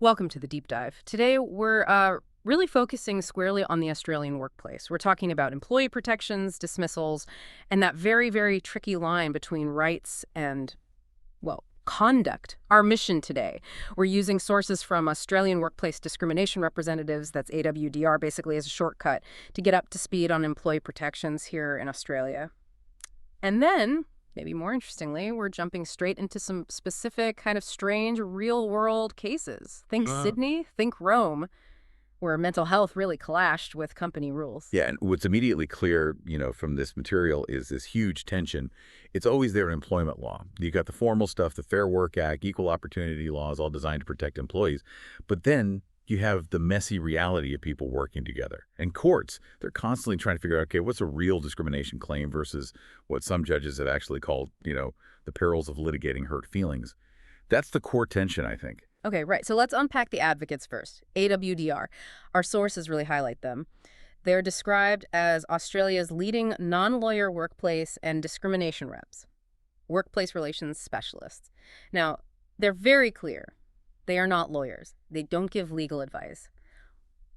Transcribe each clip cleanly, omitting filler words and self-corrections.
Welcome to the deep dive. Today, we're really focusing squarely on the Australian workplace. We're talking about employee protections, dismissals, and that very, very tricky line between rights and, well, conduct. Our mission today, we're using sources from Australian workplace discrimination representatives, that's AWDR, basically as a shortcut, to get up to speed on employee protections here in Australia. And then, maybe more interestingly, we're jumping straight into some specific kind of strange real-world cases. Think Sydney, think Rome, where mental health really clashed with company rules. Yeah, and what's immediately clear, from this material is this huge tension. It's always there in employment law. You got the formal stuff, the Fair Work Act, equal opportunity laws, all designed to protect employees. But then you have the messy reality of people working together. And courts, they're constantly trying to figure out, okay, what's a real discrimination claim versus what some judges have actually called, the perils of litigating hurt feelings. That's the core tension, I think. Okay, right. So let's unpack the advocates first. AWDR. Our sources really highlight them. They're described as Australia's leading non-lawyer workplace and discrimination reps, workplace relations specialists. Now, they're very clear. They are not lawyers. They don't give legal advice.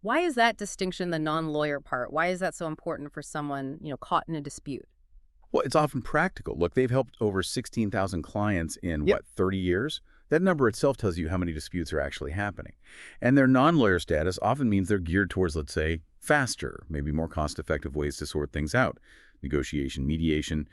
Why is that distinction the non-lawyer part? Why is that so important for someone, caught in a dispute? Well, it's often practical. Look, they've helped over 16,000 clients in, 30 years? That number itself tells you how many disputes are actually happening. And their non-lawyer status often means they're geared towards, let's say, faster, maybe more cost-effective ways to sort things out. Negotiation, mediation,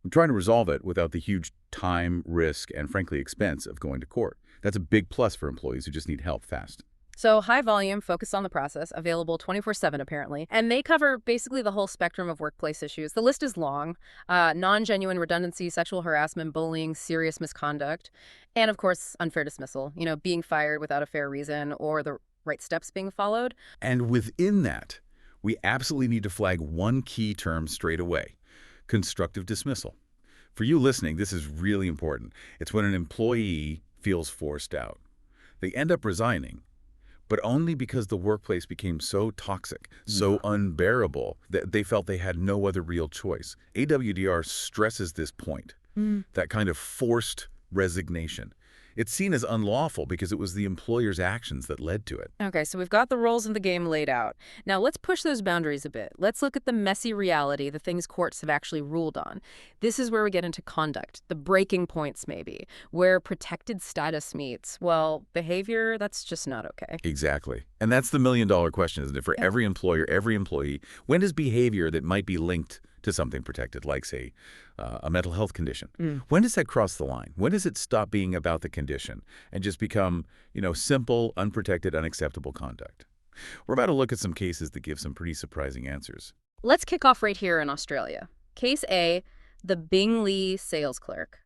trying to resolve it without the huge time, risk, and frankly, expense of going to court. That's a big plus for employees who just need help fast. So high volume, focused on the process, available 24/7 apparently. And they cover basically the whole spectrum of workplace issues. The list is long. Non-genuine redundancy, sexual harassment, bullying, serious misconduct, and of course, unfair dismissal, being fired without a fair reason or the right steps being followed. And within that, we absolutely need to flag one key term straight away: constructive dismissal. For you listening, this is really important. It's when an employee feels forced out. They end up resigning, but only because the workplace became so toxic, so unbearable, that they felt they had no other real choice. AWDR stresses this point, that kind of forced resignation. It's seen as unlawful because it was the employer's actions that led to it. Okay, so we've got the roles of the game laid out. Now let's push those boundaries a bit. Let's look at the messy reality, the things courts have actually ruled on. This is where we get into conduct, the breaking points maybe, where protected status meets, well, behavior, that's just not okay. Exactly. And that's the million-dollar question, isn't it? For every employer, every employee, when does behavior that might be linked to something protected, like, say, a mental health condition, when does that cross the line? When does it stop being about the condition and just become, simple, unprotected, unacceptable conduct? We're about to look at some cases that give some pretty surprising answers. Let's kick off right here in Australia. Case A, the Bingley sales clerk.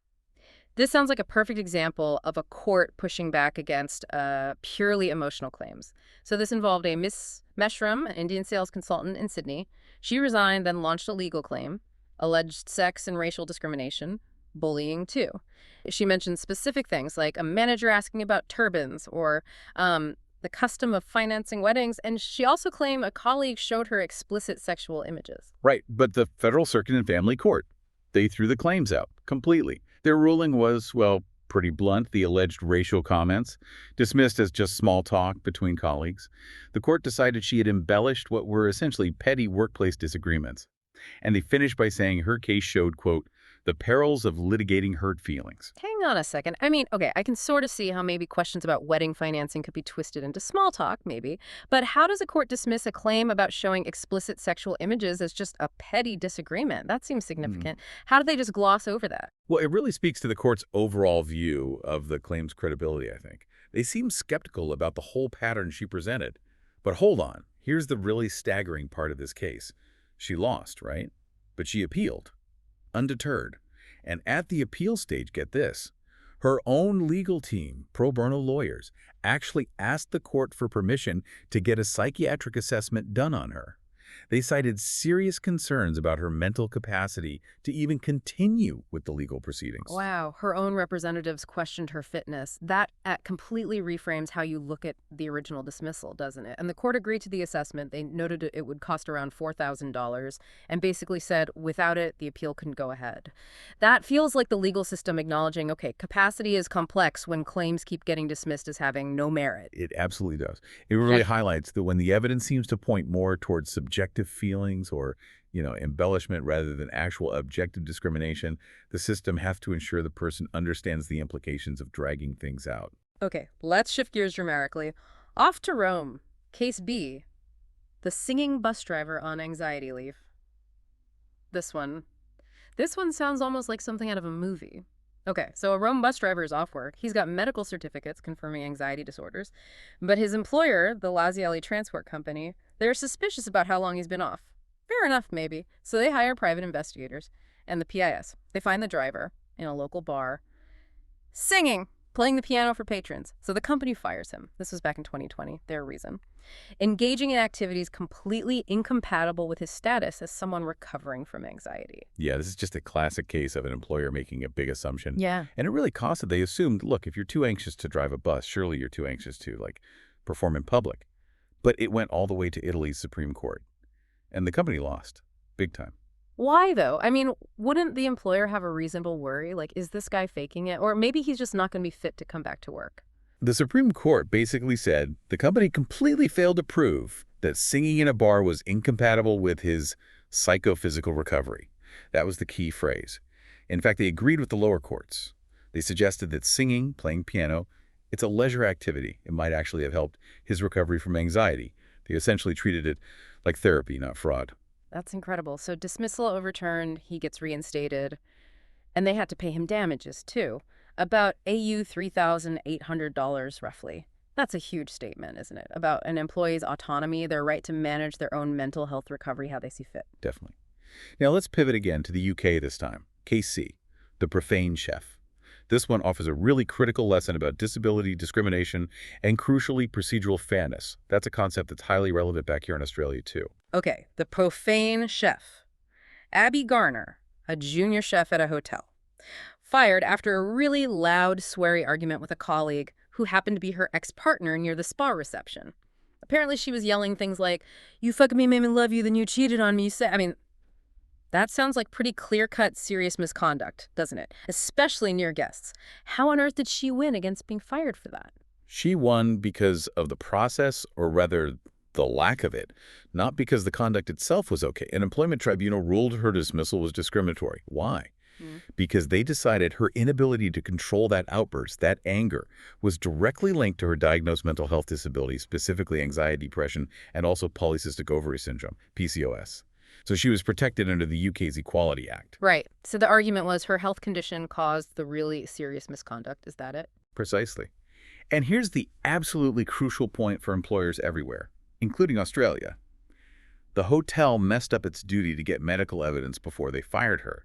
This sounds like a perfect example of a court pushing back against purely emotional claims. So this involved a Miss Meshram, an Indian sales consultant in Sydney. She resigned, then launched a legal claim, alleged sex and racial discrimination, bullying too. She mentioned specific things like a manager asking about turbans or the custom of financing weddings, and she also claimed a colleague showed her explicit sexual images. Right, but the Federal Circuit and Family Court, they threw the claims out completely. Their ruling was, well, pretty blunt. The alleged racial comments, dismissed as just small talk between colleagues. The court decided she had embellished what were essentially petty workplace disagreements. And they finished by saying her case showed, quote, the perils of litigating hurt feelings. Hang on a second. I mean, okay, I can sort of see how maybe questions about wedding financing could be twisted into small talk, maybe. But how does a court dismiss a claim about showing explicit sexual images as just a petty disagreement? That seems significant. How do they just gloss over that? Well, it really speaks to the court's overall view of the claim's credibility, I think. They seem skeptical about the whole pattern she presented. But hold on. Here's the really staggering part of this case. She lost, right? But she appealed, undeterred. And at the appeal stage, get this, her own legal team, pro bono lawyers, actually asked the court for permission to get a psychiatric assessment done on her. They cited serious concerns about her mental capacity to even continue with the legal proceedings. Wow, her own representatives questioned her fitness. That completely reframes how you look at the original dismissal, doesn't it? And the court agreed to the assessment. They noted it would cost around $4,000 and basically said without it, the appeal couldn't go ahead. That feels like the legal system acknowledging, okay, capacity is complex when claims keep getting dismissed as having no merit. It absolutely does. It really highlights that when the evidence seems to point more towards subjective feelings or, embellishment rather than actual objective discrimination, the system has to ensure the person understands the implications of dragging things out. Okay, let's shift gears dramatically. Off to Rome. Case B. The singing bus driver on anxiety leave. This one. This one sounds almost like something out of a movie. Okay, so a Rome bus driver is off work. He's got medical certificates confirming anxiety disorders. But his employer, the Laziale Transport Company, they're suspicious about how long he's been off. Fair enough, maybe. So they hire private investigators and the PIS. They find the driver in a local bar singing, playing the piano for patrons. So the company fires him. This was back in 2020, their reason. Engaging in activities completely incompatible with his status as someone recovering from anxiety. Yeah, this is just a classic case of an employer making a big assumption. Yeah. And it really costed. They assumed, look, if you're too anxious to drive a bus, surely you're too anxious to, perform in public. But it went all the way to Italy's Supreme Court. And the company lost. Big time. Why, though? I mean, wouldn't the employer have a reasonable worry? Like, is this guy faking it? Or maybe he's just not going to be fit to come back to work. The Supreme Court basically said the company completely failed to prove that singing in a bar was incompatible with his psychophysical recovery. That was the key phrase. In fact, they agreed with the lower courts. They suggested that singing, playing piano, it's a leisure activity. It might actually have helped his recovery from anxiety. They essentially treated it like therapy, not fraud. That's incredible. So dismissal overturned, he gets reinstated, and they had to pay him damages, too. About $3,800 roughly. That's a huge statement, isn't it? About an employee's autonomy, their right to manage their own mental health recovery how they see fit. Definitely. Now let's pivot again to the UK this time. Case C, the profane chef. This one offers a really critical lesson about disability, discrimination, and crucially, procedural fairness. That's a concept that's highly relevant back here in Australia, too. Okay, the profane chef. Abby Garner, a junior chef at a hotel. Fired after a really loud, sweary argument with a colleague who happened to be her ex-partner near the spa reception. Apparently she was yelling things like, "You fucking made me love you, then you cheated on me." That sounds like pretty clear-cut, serious misconduct, doesn't it? Especially near guests. How on earth did she win against being fired for that? She won because of the process, or rather, the lack of it, not because the conduct itself was okay. An employment tribunal ruled her dismissal was discriminatory. Why? Because they decided her inability to control that outburst, that anger, was directly linked to her diagnosed mental health disability, specifically anxiety, depression, and also polycystic ovary syndrome, PCOS. So she was protected under the UK's Equality Act. Right. So the argument was her health condition caused the really serious misconduct. Is that it? Precisely. And here's the absolutely crucial point for employers everywhere, including Australia. The hotel messed up its duty to get medical evidence before they fired her.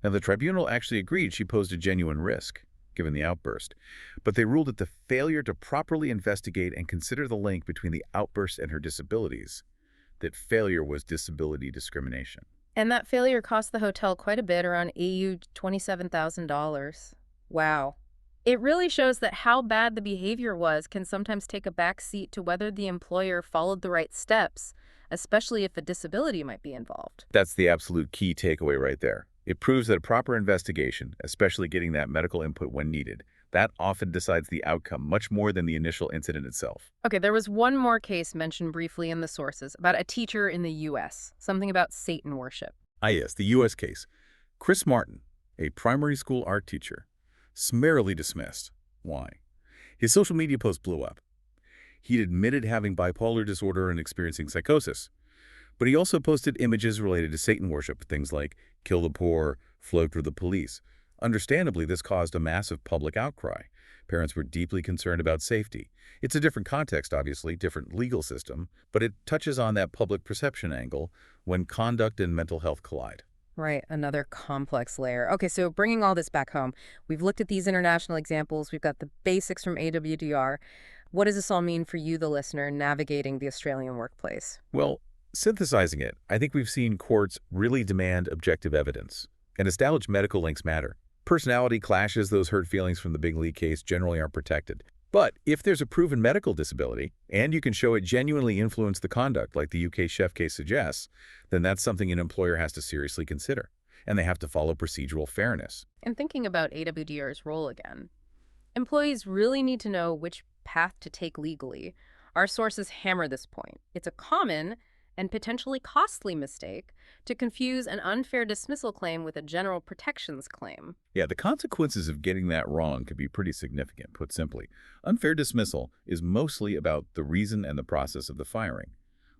Now, the tribunal actually agreed she posed a genuine risk, given the outburst, but they ruled that the failure to properly investigate and consider the link between the outburst and her disabilities, that failure was disability discrimination. And that failure cost the hotel quite a bit, around $27,000. Wow. It really shows that how bad the behavior was can sometimes take a back seat to whether the employer followed the right steps, especially if a disability might be involved. That's the absolute key takeaway right there. It proves that a proper investigation, especially getting that medical input when needed, that often decides the outcome much more than the initial incident itself. Okay, there was one more case mentioned briefly in the sources about a teacher in the U.S., something about Satan worship. Yes, the U.S. case. Chris Martin, a primary school art teacher, summarily dismissed. Why? His social media post blew up. He'd admitted having bipolar disorder and experiencing psychosis. But he also posted images related to Satan worship, things like kill the poor, float with the police. Understandably, this caused a massive public outcry. Parents were deeply concerned about safety. It's a different context, obviously, different legal system, but it touches on that public perception angle when conduct and mental health collide. Right, another complex layer. Okay, so bringing all this back home, we've looked at these international examples. We've got the basics from AWDR. What does this all mean for you, the listener, navigating the Australian workplace? Well, Synthesizing it, I think we've seen courts really demand objective evidence, and established medical links matter. Personality clashes, those hurt feelings from the Big League case, generally aren't protected. But if there's a proven medical disability, and you can show it genuinely influenced the conduct, like the UK chef case suggests, then that's something an employer has to seriously consider, and they have to follow procedural fairness. And thinking about AWDR's role again, employees really need to know which path to take legally. Our sources hammer this point. It's a common and potentially costly mistake to confuse an unfair dismissal claim with a general protections claim. Yeah, the consequences of getting that wrong could be pretty significant, put simply. Unfair dismissal is mostly about the reason and the process of the firing.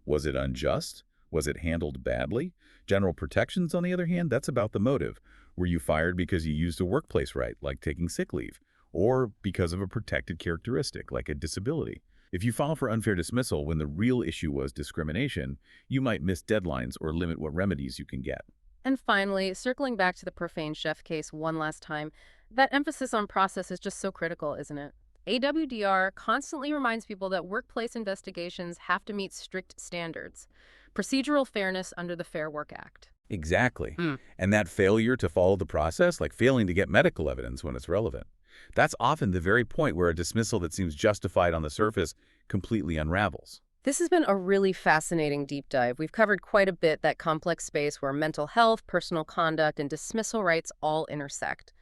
Was it unjust? Was it handled badly? General protections, on the other hand, that's about the motive. Were you fired because you used a workplace right, like taking sick leave, or because of a protected characteristic, like a disability? If you file for unfair dismissal when the real issue was discrimination, you might miss deadlines or limit what remedies you can get. And finally, circling back to the profane chef case one last time, that emphasis on process is just so critical, isn't it? AWDR constantly reminds people that workplace investigations have to meet strict standards. Procedural fairness under the Fair Work Act. Exactly. And that failure to follow the process, like failing to get medical evidence when it's relevant, that's often the very point where a dismissal that seems justified on the surface completely unravels. This has been a really fascinating deep dive. We've covered quite a bit, that complex space where mental health, personal conduct, and dismissal rights all intersect.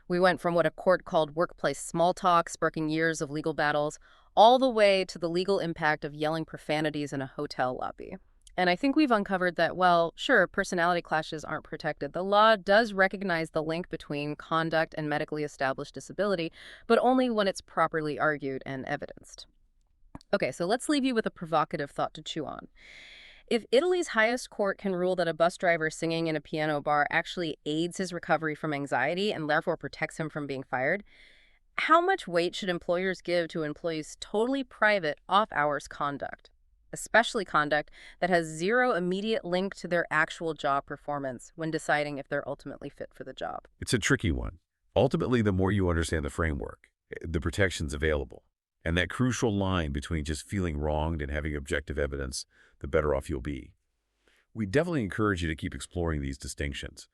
We went from what a court called workplace small talk, sparking years of legal battles, all the way to the legal impact of yelling profanities in a hotel lobby. And I think we've uncovered that, well, sure, personality clashes aren't protected. The law does recognize the link between conduct and medically established disability, but only when it's properly argued and evidenced. Okay, so let's leave you with a provocative thought to chew on. If Italy's highest court can rule that a bus driver singing in a piano bar actually aids his recovery from anxiety and therefore protects him from being fired, how much weight should employers give to employees' totally private off-hours conduct, especially conduct that has zero immediate link to their actual job performance when deciding if they're ultimately fit for the job? It's a tricky one. Ultimately, the more you understand the framework, the protections available, and that crucial line between just feeling wronged and having objective evidence, the better off you'll be. We definitely encourage you to keep exploring these distinctions.